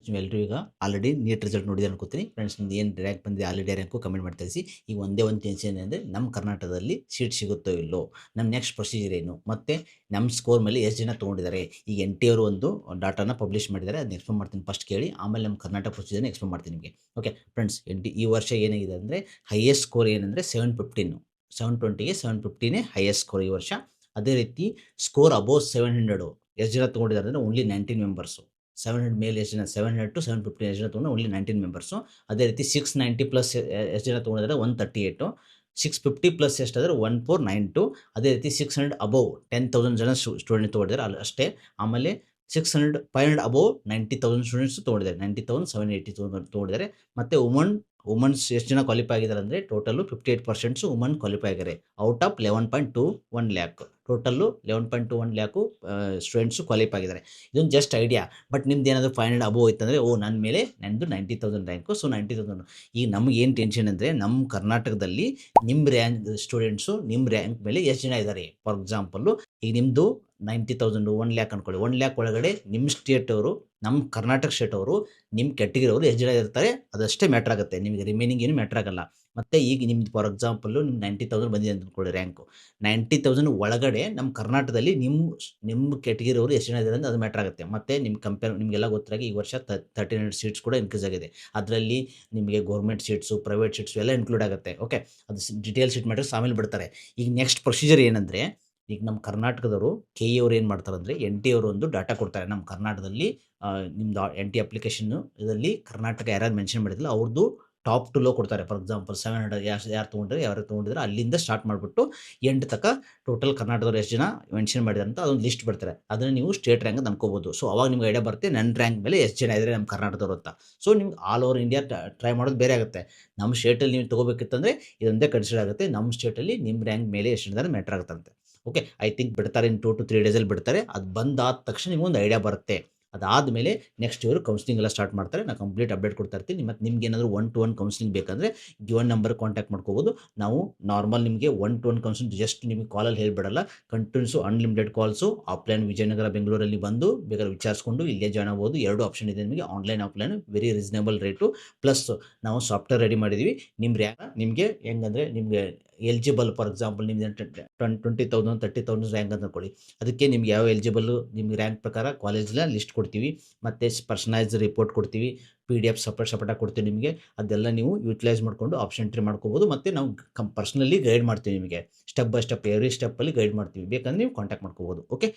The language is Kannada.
ನೀವೆಲ್ಲರೂ ಈಗ ಆಲ್ರೆಡಿ ನೀಟ್ ರಿಸಲ್ಟ್ ನೋಡಿದ್ರೆ ಅನ್ಕೋತೀನಿ ಫ್ರೆಂಡ್ಸ್. ನಿಮ್ದು ಏನು ರ್ಯಾಂಕ್ ಬಂದಿದೆ ಆಲ್ರೆಡಿ ರ್ಯಾಂಕು ಕಮೆಂಟ್ ಮಾಡಿ ತಿಳಿಸಿ. ಈಗ ಒಂದೇ ಒಂದು ಟೆನ್ಷನ್ ಏನಂದರೆ ನಮ್ಮ ಕರ್ನಾಟಕದಲ್ಲಿ ಸೀಟ್ ಸಿಗುತ್ತೋ ಇಲ್ಲೋ, ನಮ್ಮ ನೆಕ್ಸ್ಟ್ ಪ್ರೊಸೀಜರ್ ಏನು, ಮತ್ತು ನಮ್ಮ ಸ್ಕೋರ್ ಮೇಲೆ ಎಷ್ಟು ಜನ ತೊಗೊಂಡಿದ್ದಾರೆ. ಈಗ ಎನ್ ಟಿ ಅವರು ಒಂದು ಡಾಟಾನ ಪಬ್ಲಿಷ್ ಮಾಡಿದ್ದಾರೆ, ಅದನ್ನ ಎಕ್ಸ್ಪ್ಲೇನ್ ಮಾಡ್ತೀನಿ ಫಸ್ಟ್ ಕೇಳಿ, ಆಮೇಲೆ ನಮ್ಮ ಕರ್ನಾಟಕ ಪ್ರೊಸೀಜರ್ನ ಎಕ್ಸ್ಪ್ಲೇನ್ ಮಾಡ್ತೀನಿ ನಿಮಗೆ. ಓಕೆ ಫ್ರೆಂಡ್ಸ್, ಈ ವರ್ಷ ಏನಾಗಿದೆ ಅಂದರೆ ಹೈಯೆಸ್ಟ್ ಸ್ಕೋರ್ ಏನಂದರೆ 715, 720ಗೆ 750ನೇ ಹೈಯೆಸ್ಟ್ ಸ್ಕೋರ್ ಈ ವರ್ಷ. ಅದೇ ರೀತಿ ಸ್ಕೋರ್ ಅಬೋವ್ 700 ಎಷ್ಟು ಜನ ತೊಗೊಂಡಿದ್ದಾರೆ ಅಂದರೆ ಓನ್ಲಿ 19 ಮೆಂಬರ್ಸು. 700 ಮೇಲೆ ಎಷ್ಟು ಜನ, 700 to 750 ಎಷ್ಟು ಜನ ತೊಗೊಂಡು ಓನ್ಲಿ 19 ಮೆಂಬರ್ಸು. ಅದೇ ರೀತಿ 690 ಪ್ಲಸ್ ಎಷ್ಟು ಜನ ತೊಗೊಂಡಿದ್ದಾರೆ 138, 650 ಪ್ಲಸ್ ಎಷ್ಟಾದರೆ 1492. ಅದೇ ರೀತಿ 600 ಅಬೋವ್ 10,000 ಜನ ಸ್ಟೂಡೆಂಟ್ ತೊಗೊಂಡಿದ್ದಾರೆ ಅಲ್ಲಿ ಅಷ್ಟೇ. ಆಮೇಲೆ 500 ಅಬೋವ್ 90,000 ಸ್ಟೂಡೆಂಟ್ಸ್ ತೊಗೊಂಡಿದ್ದಾರೆ, 90,780 ತೊಗೊಂಡಿದ್ದಾರೆ. ಮತ್ತು ವುಮನ್ಸ್ ಎಷ್ಟು ಜನ ಕ್ವಾಲಿಫೈ ಆಗಿದ್ದಾರೆ ಅಂದರೆ ಟೋಟಲು 58% ವುಮನ್ ಕ್ವಾಲಿಫೈ ಆಗಿದ್ದಾರೆ out of 11.21 lac. Total 11.21 lakh students qualify ಆಗಿದ್ದಾರೆ. ಇದೊಂದು ಜಸ್ಟ್ ಐಡಿಯಾ. ಬಟ್ ನಿಮ್ದು ಏನಾದರೂ 500 ಅಬೋವ್ ಇತ್ತಂದರೆ ನನ್ನ ಮೇಲೆ ನಂದು 90,000 ರ್ಯಾಂಕು. ಸೊ 90,000 ಈಗ ನಮ್ಗೆ ಏನು ಟೆನ್ಷನ್ ಅಂದರೆ ನಮ್ಮ ಕರ್ನಾಟಕದಲ್ಲಿ ನಿಮ್ಮ ರ್ಯಾಂಕ್ ಸ್ಟೂಡೆಂಟ್ಸು ನಿಮ್ಮ ರ್ಯಾಂಕ್ ಮೇಲೆ ಎಷ್ಟು ಜನ ಇದ್ದಾರೆ. ಫಾರ್ ಎಕ್ಸಾಂಪಲ್ಲು ಈಗ ನಿಮ್ಮದು 90,000 1 ಲ್ಯಾಕ್ ಅನ್ಕೊಳ್ಳಿ. 1 ಲ್ಯಾಕ್ ಒಳಗಡೆ ನಿಮ್ಮ ಸ್ಟೇಟ್ ಅವರು, ನಮ್ಮ ಕರ್ನಾಟಕ ಸ್ಟೇಟ್ ಅವರು, ನಿಮ್ಮ ಕ್ಯಾಟಗಿರಿ ಅವರು ಎಷ್ಟು ಜನ ಇರ್ತಾರೆ ಅದಷ್ಟೇ ಮ್ಯಾಟ್ರ್ ಆಗುತ್ತೆ. ನಿಮಗೆ ರಿಮೈನಿಂಗ್ ಏನು ಮ್ಯಾಟ್ರ್ ಆಗಲ್ಲ. ಮತ್ತು ಈಗ ನಿಮ್ದು ಫಾರ್ ಎಕ್ಸಾಂಪಲ್ಲು ನಿಮ್ಗೆ 90,000 ಬಂದಿದೆ ಅಂತ ಅಂದ್ಕೊಳ್ಳಿ ರ್ಯಾಂಕು. 90,000 ಒಳಗಡೆ ನಮ್ಮ ಕರ್ನಾಟಕದಲ್ಲಿ ನಿಮ್ಮ ಕ್ಯಾಟಗಿರಿ ಅವರು ಎಷ್ಟು ಜನ ಇದ್ದಾರೆ ಅಂತ ಅದು ಮ್ಯಾಟ್ರ್ ಆಗುತ್ತೆ. ಮತ್ತು ನಿಮಗೆಲ್ಲ ಗೊತ್ತಾಗಿ ಈ ವರ್ಷ 1300 ಸೀಟ್ಸ್ ಕೂಡ ಇನ್ಕ್ರೀಸ್ ಆಗಿದೆ. ಅದರಲ್ಲಿ ನಿಮಗೆ ಗೌರ್ಮೆಂಟ್ ಸೀಟ್ಸು, ಪ್ರೈವೇಟ್ ಸೀಟ್ಸು ಎಲ್ಲ ಇನ್ಕ್ಲೂಡ್ ಆಗುತ್ತೆ. ಓಕೆ, ಅದು ಡೀಟೇಲ್ ಸೀಟ್ ಮ್ಯಾಟ್ರಿಕ್ಸ್ ಆಮೇಲೆ ಬಿಡ್ತಾರೆ. ಈಗ ನೆಕ್ಸ್ಟ್ ಪ್ರೊಸೀಜರ್ ಏನಂದರೆ, ಈಗ ನಮ್ಮ ಕರ್ನಾಟಕದವರು ಕೆ ಇ ಅವ್ರು ಏನು ಮಾಡ್ತಾರೆ ಅಂದರೆ ಎನ್ ಟಿ ಅವರು ಒಂದು ಡಾಟಾ ಕೊಡ್ತಾರೆ. ನಮ್ಮ ಕರ್ನಾಟಕದಲ್ಲಿ ನಿಮ್ಮದು ಎನ್ ಟಿ ಅಪ್ಲಿಕೇಶನ್ನು ಇದರಲ್ಲಿ ಕರ್ನಾಟಕ ಯಾರ್ಯಾರು ಮೆನ್ಷನ್ ಮಾಡಿದ್ದಿಲ್ಲ ಅವ್ರದ್ದು ಟಾಪ್ ಟು ಲೋ ಕೊಡ್ತಾರೆ. ಫಾರ್ ಎಕ್ಸಾಂಪಲ್ 700 ಯಾರು ತೊಗೊಂಡ್ರೆ, ಯಾರು ತೊಗೊಂಡಿದ್ರೆ ಅಲ್ಲಿಂದ ಸ್ಟಾರ್ಟ್ ಮಾಡಿಬಿಟ್ಟು ಎಂಟು ತನಕ ಟೋಟಲ್ ಕರ್ನಾಟಕದವ್ರು ಎಷ್ಟು ಜನ ಮೆನ್ಷನ್ ಮಾಡಿದ್ದಾರೆ ಅಂತ ಅದೊಂದು ಲಿಸ್ಟ್ ಬಿಡ್ತಾರೆ. ಅದನ್ನು ನೀವು ಸ್ಟೇಟ್ ರ್ಯಾಂಕ್ ಅಂತ ಅನ್ಕೋಬೋದು. ಸೊ ಅವಾಗ ನಿಮ್ಗೆ ಐಡಿಯಾ ಬರುತ್ತೆ ನನ್ನ ರ್ಯಾಂಕ್ ಮೇಲೆ ಎಷ್ಟು ಜನ ಇದ್ದಾರೆ ನಮ್ಮ ಕರ್ನಾಟಕದವ್ರು ಅಂತ. ಸೊ ನಿಮ್ಗೆ ಆಲ್ ಓವರ್ ಇಂಡಿಯಾ ಟ್ರೈ ಮಾಡೋದು ಬೇರೆ ಆಗುತ್ತೆ. ನಮ್ಮ ಸ್ಟೇಟಲ್ಲಿ ನೀವು ತೊಗೋಬೇಕಿತ್ತಂದರೆ ಇದೊಂದೇ ಕನ್ಸಿಡರ್ ಆಗುತ್ತೆ. ನಮ್ಮ ಸ್ಟೇಟಲ್ಲಿ ನಿಮ್ಮ ರ್ಯಾಂಕ್ ಮೇಲೆ ಎಷ್ಟು ಜನ ಮ್ಯಾಟ್ರ್ ಆಗುತ್ತಂತೆ. ಓಕೆ, ಐ ಥಿಂಕ್ ಬಿಡ್ತಾರೆ ಇನ್ 2 to 3 ಡೇಸಲ್ಲಿ ಬಿಡ್ತಾರೆ. ಅದು ಬಂದಾದ ತಕ್ಷಣ ನಿಮಗೊಂದು ಐಡಿಯಾ ಬರುತ್ತೆ. ಅದಾದಮೇಲೆ ನೆಕ್ಸ್ಟ್ ಇವರು ಕೌನ್ಸಿಲಿಂಗ್ ಎಲ್ಲ ಸ್ಟಾರ್ಟ್ ಮಾಡ್ತಾರೆ. ನಾನು ಕಂಪ್ಲೀಟ್ ಅಪ್ಡೇಟ್ ಕೊಡ್ತಾ ಇರ್ತೀನಿ. ಮತ್ತು ನಿಮ್ಗೆ ಏನಾದರೂ 1-to-1 ಕೌನ್ಸಿಲಿಂಗ್ ಬೇಕಂದರೆ ಗಿವನ್ ನಂಬರ್ ಕಾಂಟ್ಯಾಕ್ಟ್ ಮಾಡ್ಕೋಬೋದು. ನಾವು ನಾರ್ಮಲ್ ನಿಮಗೆ 1-to-1 ಕೌನ್ಸಿಲಿಂಗ್ ಜಸ್ಟ್ ನಿಮಗೆ ಕಾಲಲ್ಲಿ ಹೇಳಿಬಿಡಲ್ಲ, continuous unlimited calls. Offline Vijayanagar ಬೆಂಗಳೂರಲ್ಲಿ ಬಂದು ಬೇಕಾದ್ರೆ ವಿಚಾರಿಸ್ಕೊಂಡು ಇಲ್ಲೇ ಜಾಯ್ನ್ ಆಗ್ಬೋದು. 2 ಆಪ್ಷನ್ ಇದೆ ನಿಮಗೆ, online offline, very reasonable rate. Plus ನಾವು ಸಾಫ್ಟ್ವೇರ್ ರೆಡಿ ಮಾಡಿದ್ದೀವಿ. ನಿಮ್ಮ ರ್ಯಾಂಕ್ ನಿಮಗೆ ಹೆಂಗಂದರೆ ನಿಮಗೆ ಎಲಿಜಿಬಲ್, ಫಾರ್ ಎಕ್ಸಾಂಪಲ್ ನಿಮ್ದು 20,000 30,000 ರ್ಯಾಂಕ್ ಅಂತ ಅಂದ್ಕೊಳ್ಳಿ. ಅದಕ್ಕೆ ನಿಮ್ಗೆ ಯಾವ ಎಲಿಜಿಬಲ್ಲು ನಿಮ್ಗೆ ರ್ಯಾಂಕ್ ಪ್ರಕಾರ ಕಾಲೇಜ್ನ ಲಿಸ್ಟ್ ಕೊಡ್ತೀವಿ. ಮತ್ತು ಪರ್ಸನಲೈಸ್ಡ್ ರಿಪೋರ್ಟ್ ಕೊಡ್ತೀವಿ, PDF ಸಪ್ರೇಟಾಗಿ ಕೊಡ್ತೀವಿ ನಿಮಗೆ. ಅದೆಲ್ಲ ನೀವು ಯುಟಿಲೈಸ್ ಮಾಡಿಕೊಂಡು ಆಪ್ಷನ್ ಎಂಟ್ರಿ ಮಾಡ್ಕೋಬೋದು. ಮತ್ತು ನಾವು ಪರ್ಸ್ನಲಿ ಗೈಡ್ ಮಾಡ್ತೀವಿ ನಿಮಗೆ, ಸ್ಟೆಪ್ ಬೈ ಸ್ಟೆಪ್ ಎವ್ರಿ ಸ್ಟೆಪ್ಪಲ್ಲಿ ಗೈಡ್ ಮಾಡ್ತೀವಿ. ಬೇಕಂದ್ರೆ ನೀವು ಕಾಂಟ್ಯಾಕ್ಟ್ ಮಾಡ್ಕೋಬೋದು. ಓಕೆ.